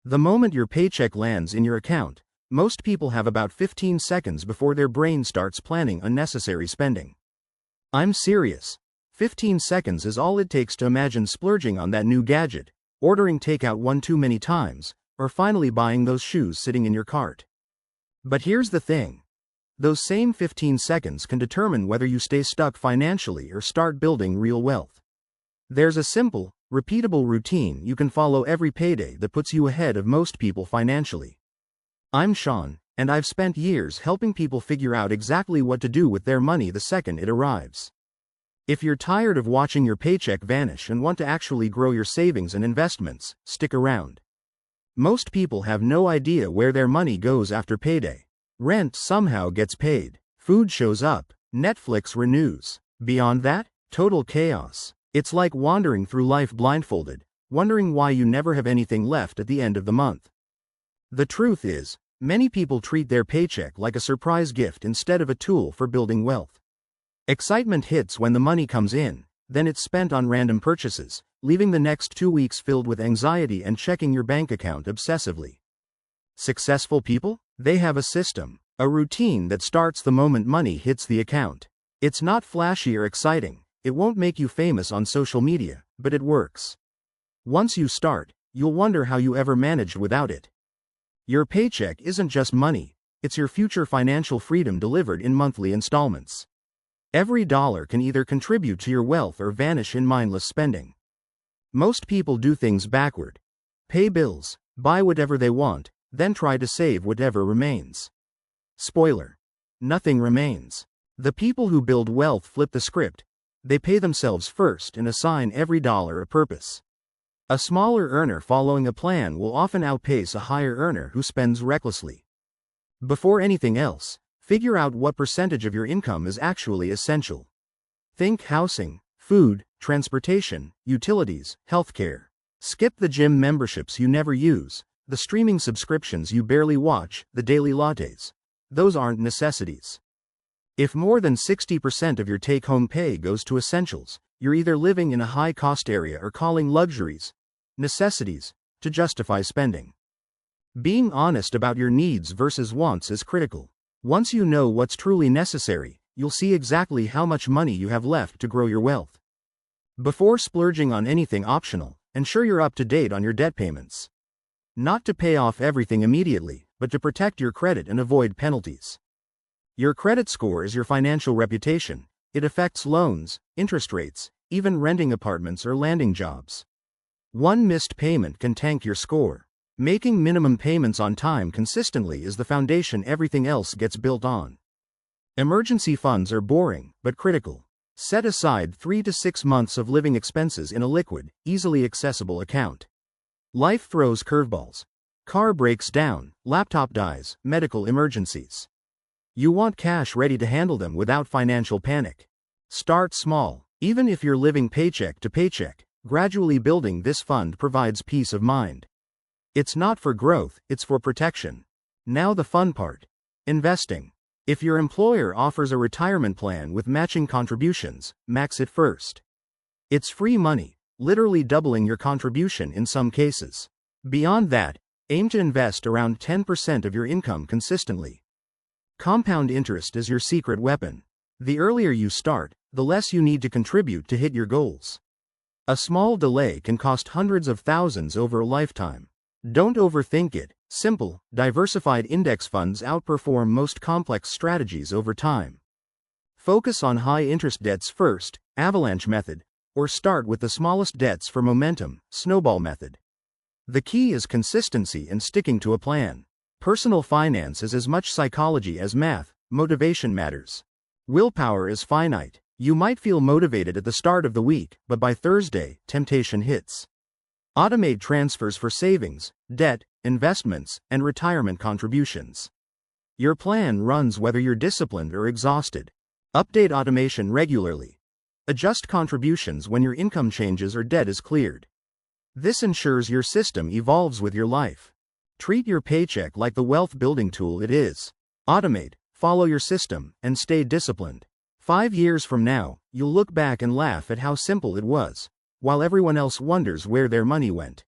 The moment your paycheck lands in your account, most people have about 15 seconds before their brain starts planning unnecessary spending. I'm serious. 15 seconds is all it takes to imagine splurging on that new gadget, ordering takeout one too many times, or finally buying those shoes sitting in your cart. But here's the thing. Those same 15 seconds can determine whether you stay stuck financially or start building real wealth. There's a simple, repeatable routine you can follow every payday that puts you ahead of most people financially. I'm Shan, and I've spent years helping people figure out exactly what to do with their money the second it arrives. If you're tired of watching your paycheck vanish and want to actually grow your savings and investments, stick around. Most people have no idea where their money goes after payday. Rent somehow gets paid, food shows up, Netflix renews. Beyond that, total chaos. It's like wandering through life blindfolded, wondering why you never have anything left at the end of the month. The truth is, many people treat their paycheck like a surprise gift instead of a tool for building wealth. Excitement hits when the money comes in, then it's spent on random purchases, leaving the next 2 weeks filled with anxiety and checking your bank account obsessively. Successful people? They have a system, a routine that starts the moment money hits the account. It's not flashy or exciting. It won't make you famous on social media, but it works. Once you start, you'll wonder how you ever managed without it. Your paycheck isn't just money, it's your future financial freedom delivered in monthly installments. Every dollar can either contribute to your wealth or vanish in mindless spending. Most people do things backward. Pay bills, buy whatever they want, then try to save whatever remains. Spoiler: nothing remains. The people who build wealth flip the script. They pay themselves first and assign every dollar a purpose. A smaller earner following a plan will often outpace a higher earner who spends recklessly. Before anything else, figure out what percentage of your income is actually essential. Think housing, food, transportation, utilities, healthcare. Skip the gym memberships you never use, the streaming subscriptions you barely watch, the daily lattes. Those aren't necessities. If more than 60% of your take-home pay goes to essentials, you're either living in a high-cost area or calling luxuries, necessities, to justify spending. Being honest about your needs versus wants is critical. Once you know what's truly necessary, you'll see exactly how much money you have left to grow your wealth. Before splurging on anything optional, ensure you're up to date on your debt payments. Not to pay off everything immediately, but to protect your credit and avoid penalties. Your credit score is your financial reputation. It affects loans, interest rates, even renting apartments or landing jobs. One missed payment can tank your score. Making minimum payments on time consistently is the foundation everything else gets built on. Emergency funds are boring, but critical. Set aside 3 to 6 months of living expenses in a liquid, easily accessible account. Life throws curveballs. Car breaks down, laptop dies, medical emergencies. You want cash ready to handle them without financial panic. Start small. Even if you're living paycheck to paycheck, gradually building this fund provides peace of mind. It's not for growth, it's for protection. Now the fun part. Investing. If your employer offers a retirement plan with matching contributions, max it first. It's free money, literally doubling your contribution in some cases. Beyond that, aim to invest around 10% of your income consistently. Compound interest is your secret weapon. The earlier you start, the less you need to contribute to hit your goals. A small delay can cost hundreds of thousands over a lifetime. Don't overthink it. Simple, diversified index funds outperform most complex strategies over time. Focus on high-interest debts first, avalanche method, or start with the smallest debts for momentum, snowball method. The key is consistency and sticking to a plan. Personal finance is as much psychology as math. Motivation matters. Willpower is finite. You might feel motivated at the start of the week, but by Thursday, temptation hits. Automate transfers for savings, debt, investments, and retirement contributions. Your plan runs whether you're disciplined or exhausted. Update automation regularly. Adjust contributions when your income changes or debt is cleared. This ensures your system evolves with your life. Treat your paycheck like the wealth building tool it is. Automate, follow your system, and stay disciplined. 5 years from now, you'll look back and laugh at how simple it was, while everyone else wonders where their money went.